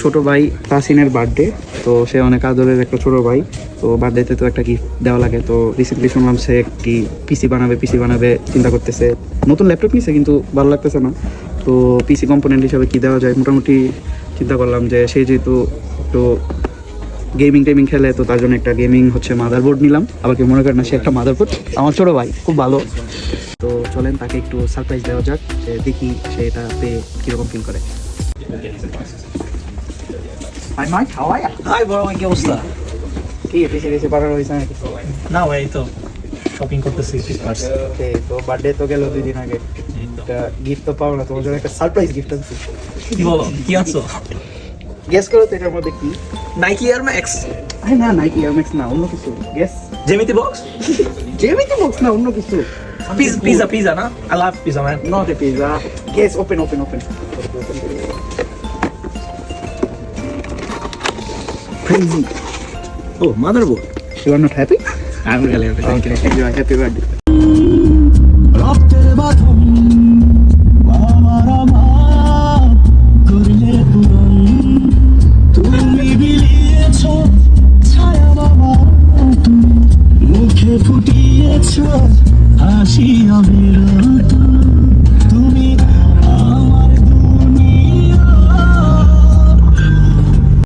ছোট ভাই তাসিনের বার্থডে, তো সে অনেক আদরের একটা ছোট ভাই, তো বার্থডেতে তো একটা গিফট দেওয়া লাগে। তো রিসেন্টলি শুনলাম সে একটি পিসি বানাবে চিন্তা করতেছে। নতুন ল্যাপটপ নিছে কিন্তু ভালো লাগতেছে না, তো পিসি কম্পোনেন্ট হিসাবে কী দেওয়া যায় মোটামুটি চিন্তা করলাম যে সে যেহেতু একটু গেমিং খেলে, তো তার জন্য একটা গেমিং হচ্ছে মাদারবোর্ড নিলাম। আবার কেউ মনে করেন না সে একটা মাদারবোর্ড, আমার ছোটো ভাই খুব ভালো। তো চলেন তাকে একটু সারপ্রাইজ দেওয়া যাক, যে দেখি সে এটা পেয়ে কীরকম ফিল করে। Hi Mike, how are you? Hi বড় ভাই, কি অবস্থা? কি পিসি বানানো হয়েছে নাকি? না ভাই, এই তো শপিং করতেছি ক্রিসমাস। তো বার্থডে তো গেল 2 দিন আগে, একটা গিফট তো পাও না, তোমার জন্য একটা সারপ্রাইজ গিফট আনছি। কি বলো, কি আনছো? গেস করো তো এটার মধ্যে কি? Nike air max? আরে না, নাইকি এয়ার ম্যাক্স না, অন্য কিছু। গেস। জেমিতি বক্স? জেমিতি বক্স না, অন্য কিছু। পিজা না? I love pizza man. Not a pizza. Guess, open. Crazy. Oh, motherboard. You are not happy? I'm really happy. Thank you. Enjoy. Happy birthday. রক্তের বাঁধন আমার আমার করলে পূরণ, তুমি বিলিয়েছ ছায়া বাবা, তুমি মুখে ফুটিয়েছ হাসি অবিরল।